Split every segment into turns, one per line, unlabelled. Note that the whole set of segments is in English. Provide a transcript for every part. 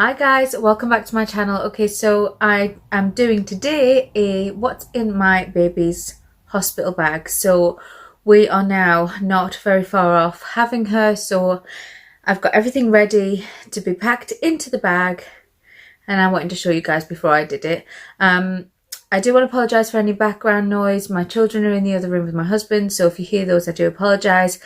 Hi guys, welcome back to my channel. Okay, so I am doing today a what's in my baby's hospital bag. So we are now not very far off having her, so I've got everything ready to be packed into the bag and I wanted to show you guys before I did it. I do want to apologise for any background noise. My children are in the other room with my husband, so if you hear those I do apologise.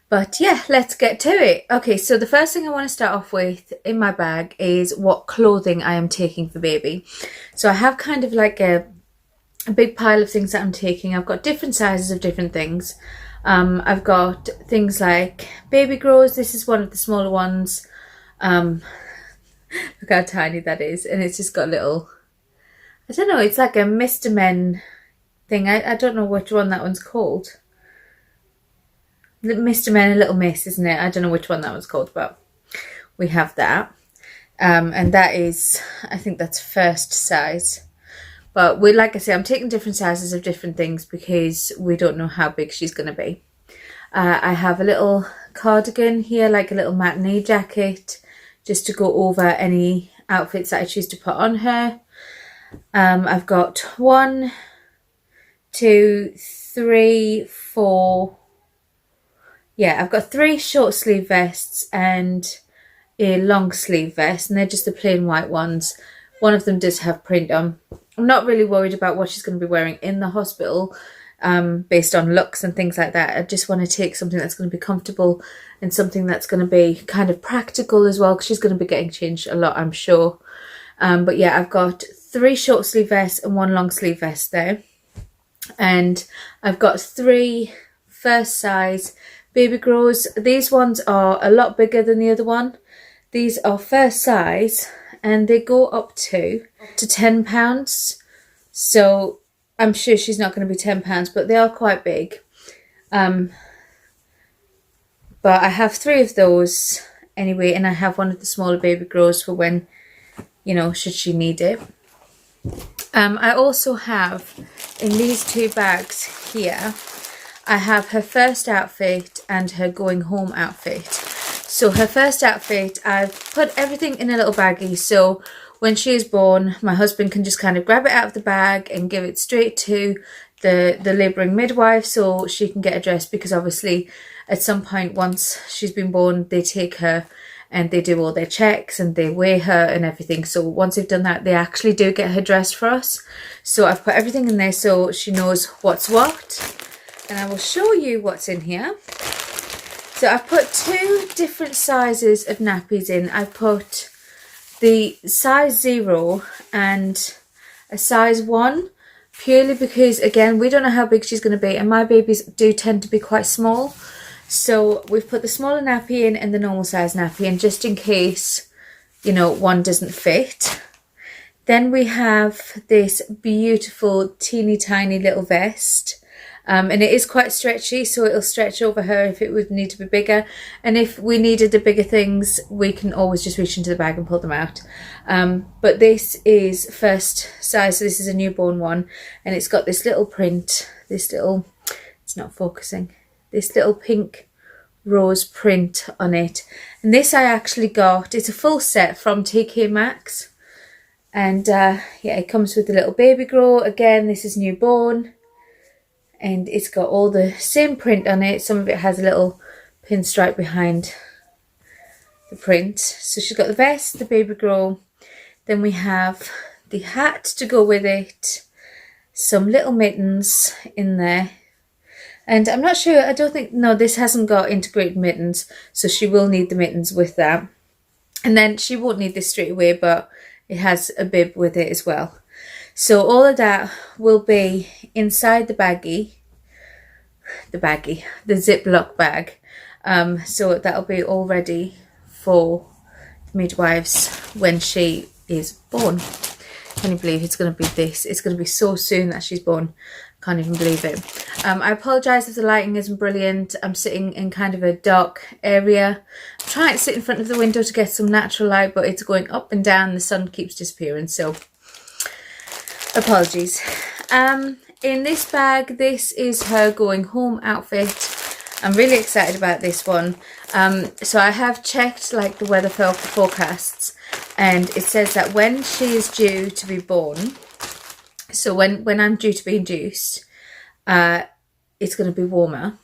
But yeah, let's get to it. Okay, so the first thing I want to start off with in my bag is what clothing I am taking for baby. So I have kind of like a big pile of things that I'm taking. I've got different sizes of different things. I've got things like baby grows. This is one of the smaller ones. Look how tiny that is. And it's just got a little, I don't know, it's like a Mr. Men thing. I don't know which one that one's called. Mr. Men and Little Miss, isn't it? I don't know which one that was called, but we have that. And that is, I think that's first size. But like I say, I'm taking different sizes of different things because we don't know how big she's going to be. I have a little cardigan here, like a little matinee jacket, just to go over any outfits that I choose to put on her. I've got 1, 2, 3, 4... Yeah, I've got 3 short sleeve vests and a long sleeve vest, and they're just the plain white ones. One of them does have print on. I'm not really worried about what she's going to be wearing in the hospital based on looks and things like that. I just want to take something that's going to be comfortable and something that's going to be kind of practical as well, because she's going to be getting changed a lot, I'm sure. But yeah, I've got 3 short sleeve vests and 1 long sleeve vest there. And I've got 3 first size baby grows. These ones are a lot bigger than the other one. These are first size and they go up to £10. So I'm sure she's not going to be £10, but they are quite big. But I have 3 of those anyway, and I have one of the smaller baby grows for when, you know, should she need it. I also have in these 2 bags here, I have her first outfit and her going home outfit. So her first outfit, I've put everything in a little baggie, so when she is born, my husband can just kind of grab it out of the bag and give it straight to the labouring midwife so she can get a dress, because obviously at some point once she's been born, they take her and they do all their checks and they weigh her and everything. So once they've done that, they actually do get her dressed for us. So I've put everything in there so she knows what's what. And I will show you what's in here. So I've put 2 different sizes of nappies in. I've put the size 0 and a size 1, purely because, again, we don't know how big she's going to be, and my babies do tend to be quite small. So we've put the smaller nappy in and the normal size nappy in, just in case, you know, one doesn't fit. Then we have this beautiful teeny tiny little vest. And it is quite stretchy, so it'll stretch over her if it would need to be bigger. And if we needed the bigger things, we can always just reach into the bag and pull them out. But this is first size, so this is a newborn one. And it's got this little print, this little, it's not focusing, this little pink rose print on it. And this I actually got, it's a full set from TK Maxx. And yeah, it comes with the little baby grow. Again, this is newborn. And it's got all the same print on it. Some of it has a little pinstripe behind the print. So she's got the vest, the baby grow. Then we have the hat to go with it. Some little mittens in there. And I'm not sure, I don't think, no, this hasn't got integrated mittens. So she will need the mittens with that. And then she won't need this straight away, but it has a bib with it as well. So all of that will be inside the baggie, the Ziploc bag. So that'll be all ready for the midwives when she is born. Can you believe it's going to be this? It's going to be so soon that she's born. Can't even believe it. I apologise if the lighting isn't brilliant. I'm sitting in kind of a dark area. I'm trying to sit in front of the window to get some natural light, but it's going up and down. The sun keeps disappearing, so apologies. In this bag, this is her going home outfit. I'm really excited about this one. So I have checked like the weather forecasts, and it says that when she is due to be born, so when I'm due to be induced, it's going to be warmer.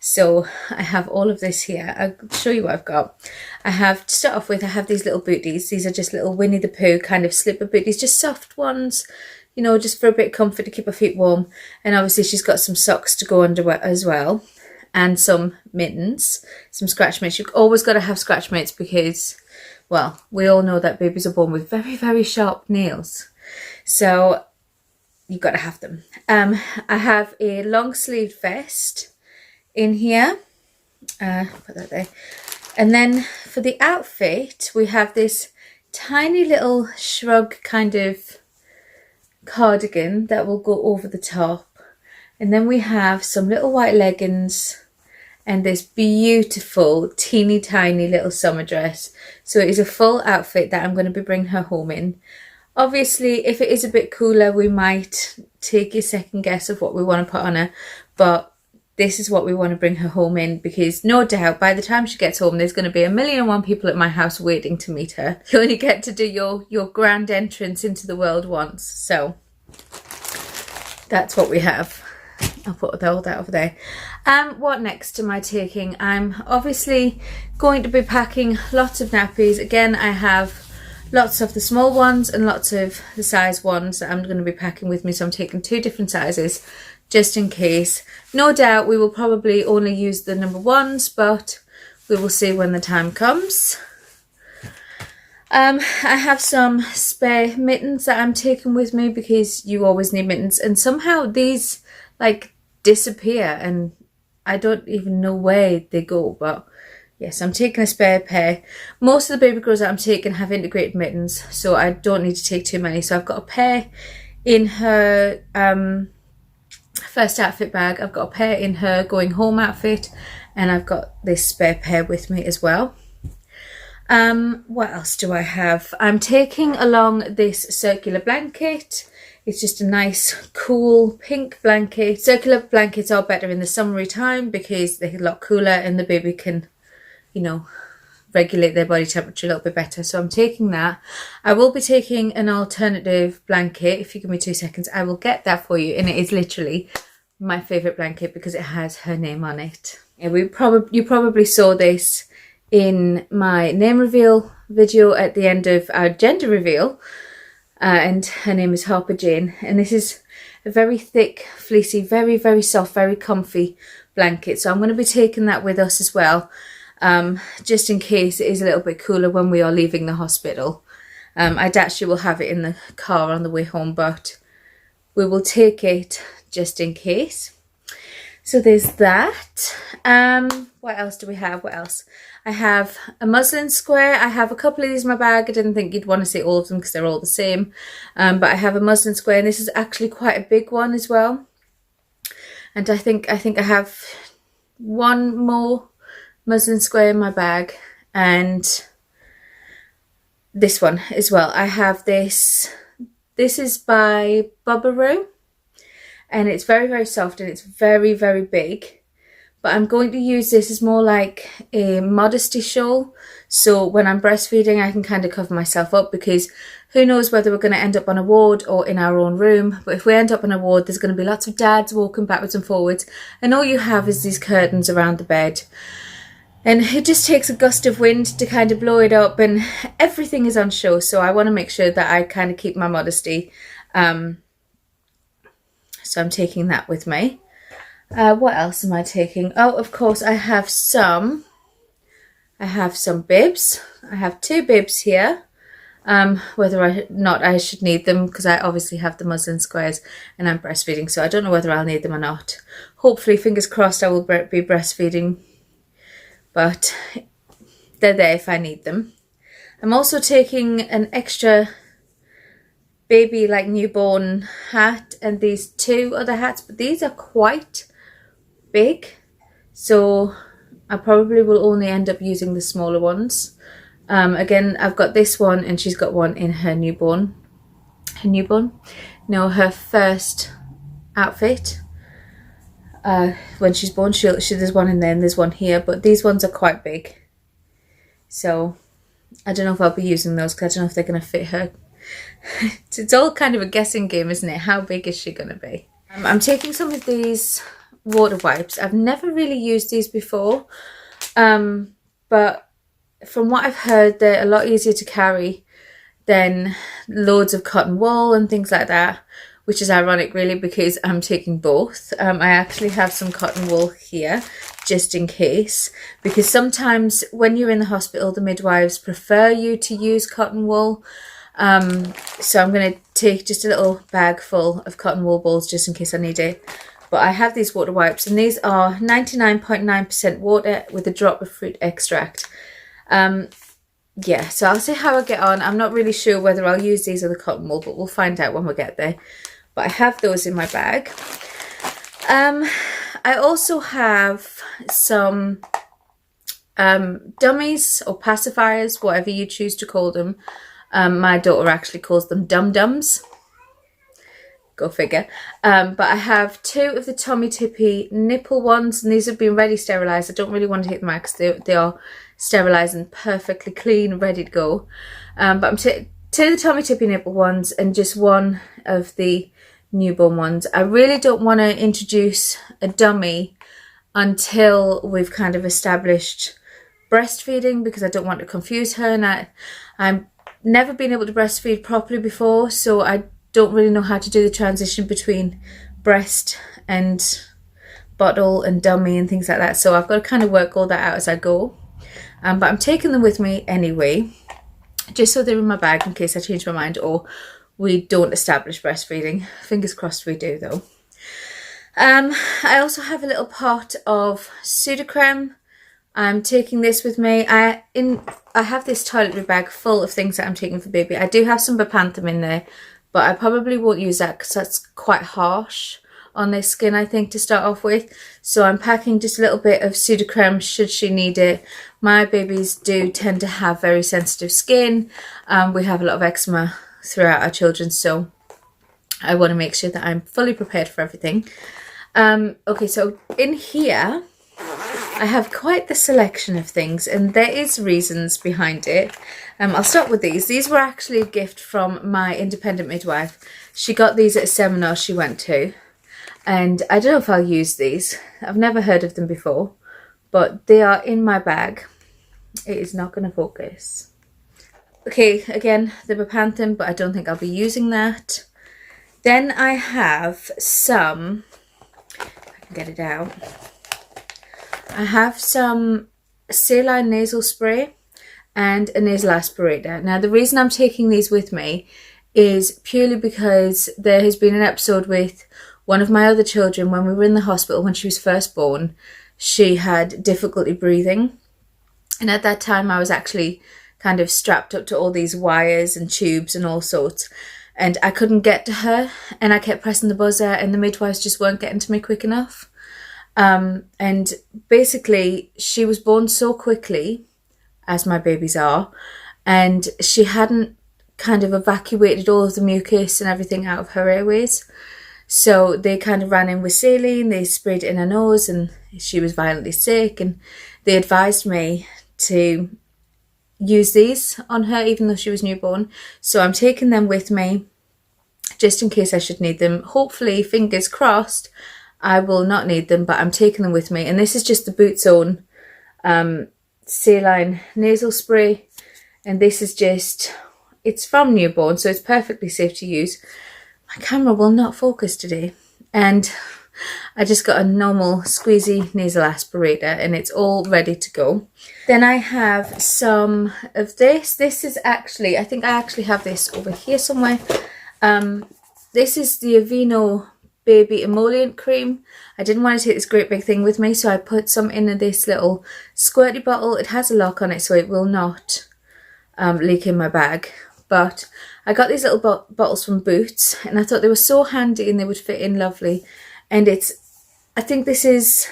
So I have all of this here. I'll show you what I've got. I have, to start off with, I have these little booties. These are just little Winnie the Pooh kind of slipper booties, just soft ones, you know, just for a bit of comfort to keep her feet warm. And obviously she's got some socks to go under as well, and some mittens, some scratch mitts. You've always got to have scratch mitts because, well, we all know that babies are born with very, very sharp nails. So you've got to have them. I have a long sleeved vest in here. Put that there. And then for the outfit, we have this tiny little shrug kind of cardigan that will go over the top. And then we have some little white leggings and this beautiful teeny tiny little summer dress. So it is a full outfit that I'm going to be bringing her home in. Obviously, if it is a bit cooler, we might take a second guess of what we want to put on her. But this is what we want to bring her home in, because no doubt by the time she gets home, there's going to be 1,000,001 people at my house waiting to meet her. You only get to do your grand entrance into the world once. So that's what we have. I'll put all that over there. What next am I taking? I'm obviously going to be packing lots of nappies. Again, I have lots of the small ones and lots of the size ones that I'm going to be packing with me. So I'm taking 2 different sizes just in case. No doubt we will probably only use the number 1s, but we will see when the time comes. I have some spare mittens that I'm taking with me because you always need mittens, and somehow these like disappear and I don't even know where they go, but yes, I'm taking a spare pair. Most of the baby girls that I'm taking have integrated mittens, so I don't need to take too many. So I've got a pair in her first outfit bag, I've got a pair in her going home outfit, and I've got this spare pair with me as well. What else do I have? I'm taking along this circular blanket. It's just a nice cool pink blanket. Circular blankets are better in the summery time because they're a lot cooler and the baby can, you know, regulate their body temperature a little bit better. So I'm taking that. I will be taking an alternative blanket. If you give me 2 seconds, I will get that for you. And it is literally my favourite blanket because it has her name on it. And you probably saw this in my name reveal video at the end of our gender reveal. And her name is Harper Jane. And this is a very thick, fleecy, very, very soft, very comfy blanket. So I'm going to be taking that with us as well. Just in case it is a little bit cooler when we are leaving the hospital. I doubt she will have it in the car on the way home, but we will take it just in case. So there's that. What else do we have? What else? I have a muslin square. I have a couple of these in my bag. I didn't think you'd want to see all of them because they're all the same. But I have a muslin square, and this is actually quite a big one as well. And I think I have one more muslin square in my bag, and this one as well. I have this. This is by BABYS, and it's very, very soft, and it's very, very big. But I'm going to use this as more like a modesty shawl. So when I'm breastfeeding, I can kind of cover myself up, because who knows whether we're going to end up on a ward or in our own room. But if we end up on a ward, there's going to be lots of dads walking backwards and forwards, and all you have is these curtains around the bed. And it just takes a gust of wind to kind of blow it up, and everything is on show. So I want to make sure that I kind of keep my modesty. So I'm taking that with me. What else am I taking? Oh, of course, I have some bibs. I have 2 bibs here. Whether or not I should need them, because I obviously have the muslin squares and I'm breastfeeding, so I don't know whether I'll need them or not. Hopefully, fingers crossed, I will be breastfeeding, but they're there if I need them. I'm also taking an extra baby, like newborn hat, and these 2 other hats, but these are quite big, so I probably will only end up using the smaller ones. Again, I've got this one, and she's got one in her her first outfit. when she's born, there's one in there and there's one here, but these ones are quite big. So I don't know if I'll be using those because I don't know if they're going to fit her. It's all kind of a guessing game, isn't it? How big is she going to be? I'm taking some of these water wipes. I've never really used these before, but from what I've heard, they're a lot easier to carry than loads of cotton wool and things like that, which is ironic really because I'm taking both. I actually have some cotton wool here just in case, because sometimes when you're in the hospital, the midwives prefer you to use cotton wool. So I'm going to take just a little bag full of cotton wool balls just in case I need it. But I have these water wipes, and these are 99.9% water with a drop of fruit extract. Yeah, so I'll see how I get on. I'm not really sure whether I'll use these or the cotton wool, but we'll find out when we get there. But I have those in my bag. I also have some dummies or pacifiers, whatever you choose to call them. My daughter actually calls them dum-dums. Go figure. But I have 2 of the Tommy Tippy nipple ones, and these have been ready sterilised. I don't really want to take them out because they are sterilised and perfectly clean, ready to go. But I'm 2 of the Tommy Tippy nipple ones and just 1 of the newborn ones. I really don't want to introduce a dummy until we've kind of established breastfeeding, because I don't want to confuse her, and I've never been able to breastfeed properly before, so I don't really know how to do the transition between breast and bottle and dummy and things like that, so I've got to kind of work all that out as I go. But I'm taking them with me anyway, just so they're in my bag in case I change my mind or we don't establish breastfeeding. Fingers crossed we do though. I also have a little pot of Sudocrem. I'm taking this with me. I have this toiletry bag full of things that I'm taking for baby. I do have some Bepanthen in there, but I probably won't use that because that's quite harsh on their skin, I think, to start off with. So I'm packing just a little bit of Sudocrem should she need it. My babies do tend to have very sensitive skin. We have a lot of eczema throughout our children, so I want to make sure that I'm fully prepared for everything. Okay, so in here I have quite the selection of things, and there is reasons behind it. I'll start with these. These were actually a gift from my independent midwife. She got these at a seminar she went to, and I don't know if I'll use these. I've never heard of them before, but they are in my bag. It is not going to focus. Okay, again, the Bepanthen, but I don't think I'll be using that. Then I have some, if I can get it out, I have some saline nasal spray and a nasal aspirator. Now, the reason I'm taking these with me is purely because there has been an episode with one of my other children when we were in the hospital when she was first born. She had difficulty breathing, and at that time I was actually kind of strapped up to all these wires and tubes and all sorts, and I couldn't get to her, and I kept pressing the buzzer and the midwives just weren't getting to me quick enough. And basically she was born so quickly, as my babies are, and she hadn't kind of evacuated all of the mucus and everything out of her airways. So they kind of ran in with saline, they sprayed it in her nose, and she was violently sick, and they advised me to use these on her even though she was newborn. So I'm taking them with me just in case I should need them. Hopefully, fingers crossed, I will not need them, but I'm taking them with me. And this is just the Boots Own saline nasal spray, and this is just, it's from newborn, so it's perfectly safe to use. My camera will not focus today, and I just got a normal squeezy nasal aspirator and it's all ready to go. Then I have some of this. This is actually, I think I actually have this over here somewhere. This is the Aveeno baby emollient cream. I didn't want to take this great big thing with me, so I put some in this little squirty bottle. It has a lock on it, so it will not leak in my bag. But I got these little bottles from Boots, and I thought they were so handy and they would fit in lovely. And I think this is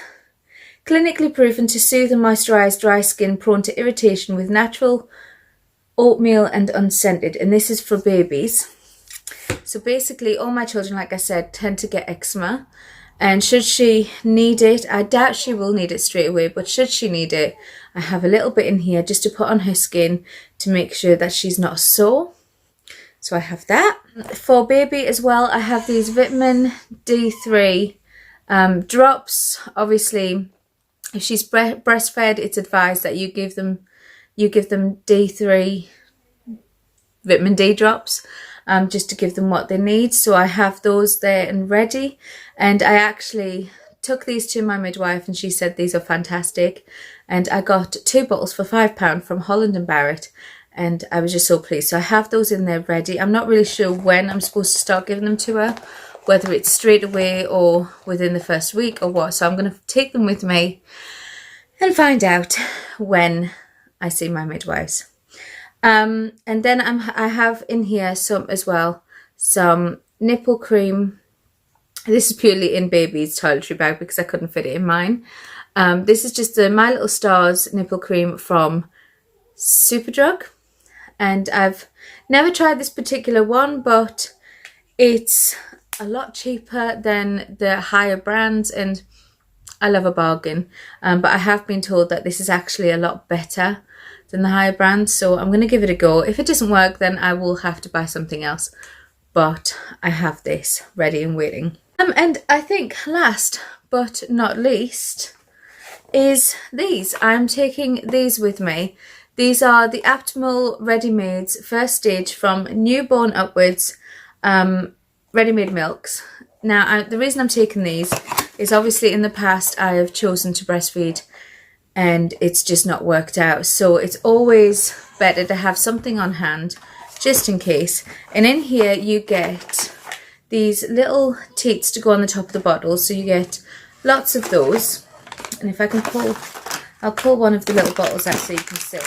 clinically proven to soothe and moisturise dry skin prone to irritation with natural oatmeal and unscented. And this is for babies. So basically all my children, like I said, tend to get eczema. And should she need it, I doubt she will need it straight away, but should she need it, I have a little bit in here just to put on her skin to make sure that she's not sore. So I have that. For baby as well, I have these vitamin D3 drops. Obviously, if she's breastfed, it's advised that you give them D3 vitamin D drops, just to give them what they need. So I have those there and ready. And I actually took these to my midwife and she said these are fantastic. And I got 2 bottles for £5 from Holland and Barrett. And I was just so pleased. So I have those in there ready. I'm not really sure when I'm supposed to start giving them to her, whether it's straight away or within the first week or what. So I'm going to take them with me and find out when I see my midwives. And then I have in here some nipple cream. This is purely in baby's toiletry bag because I couldn't fit it in mine. This is just the My Little Stars nipple cream from Superdrug. And I've never tried this particular one, but it's a lot cheaper than the higher brands and I love a bargain. But I have been told that this is actually a lot better than the higher brands, so I'm going to give it a go. If it doesn't work, then I will have to buy something else, but I have this ready and waiting. And I think last but not least is these. I'm taking these with me. These are the Aptimal Ready-Mades First Stage from newborn upwards ready-made milks. Now, the reason I'm taking these is obviously in the past I have chosen to breastfeed and it's just not worked out. So it's always better to have something on hand just in case. And in here you get these little teats to go on the top of the bottle. So you get lots of those. And if I can I'll pull one of the little bottles out so you can see.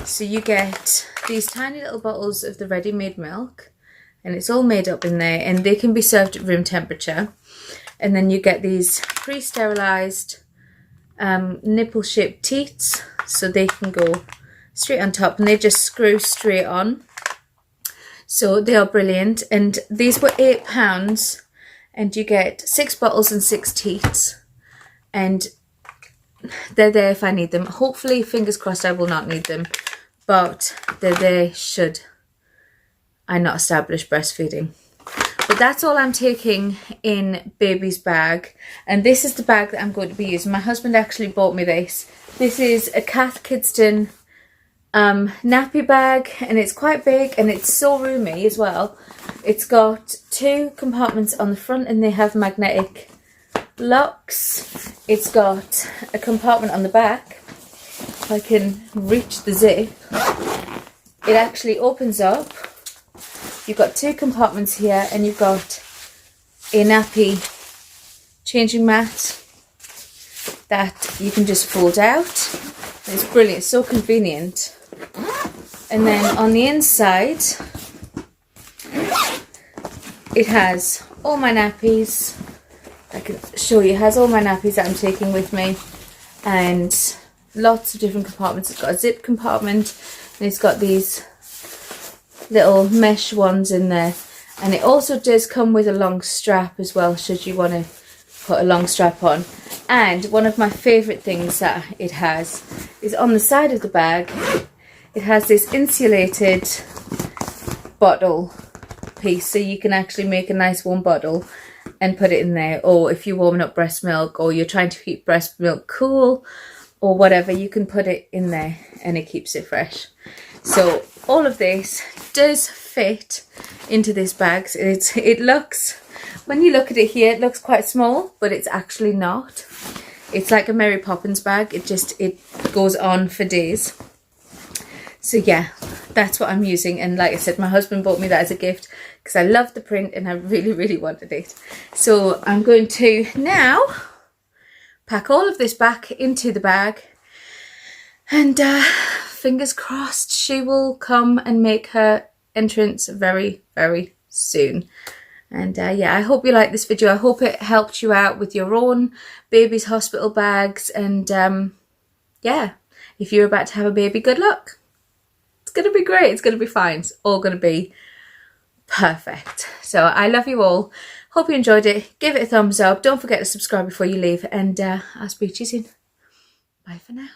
So you get these tiny little bottles of the ready-made milk. And it's all made up in there. And they can be served at room temperature. And then you get these pre-sterilised nipple-shaped teats, so they can go straight on top and they just screw straight on. So they are brilliant. And these were £8 and you get 6 bottles and 6 teats. And they're there if I need them. Hopefully, fingers crossed, I will not need them. But they're there should I not establish breastfeeding. But that's all I'm taking in baby's bag. And this is the bag that I'm going to be using. My husband actually bought me this. This is a Kath Kidston nappy bag. And it's quite big and it's so roomy as well. It's got 2 compartments on the front and they have magnetic locks. It's got a compartment on the back. If I can reach the zip. It actually opens up. You've got 2 compartments here and you've got a nappy changing mat that you can just fold out. It's brilliant, it's so convenient. And then on the inside, it has all my nappies. I can show you, it has all my nappies that I'm taking with me. And lots of different compartments. It's got a zip compartment and it's got these little mesh ones in there, and it also does come with a long strap as well should you want to put a long strap on. And one of my favorite things that it has is on the side of the bag it has this insulated bottle piece, so you can actually make a nice warm bottle and put it in there. Or if you're warming up breast milk or you're trying to keep breast milk cool or whatever, you can put it in there and it keeps it fresh. So all of this does fit into this bag. It looks, when you look at it here, it looks quite small, but it's actually not. It's like a Mary Poppins bag. It goes on for days. So yeah, that's what I'm using. And like I said, my husband bought me that as a gift because I love the print and I really, really wanted it. So I'm going to now pack all of this back into the bag. And fingers crossed she will come and make her entrance very, very soon. And yeah, I hope you liked this video. I hope it helped you out with your own baby's hospital bags. And yeah, if you're about to have a baby, good luck. It's going to be great. It's going to be fine. It's all going to be perfect. So I love you all. Hope you enjoyed it. Give it a thumbs up. Don't forget to subscribe before you leave, and I'll speak to you soon. Bye for now.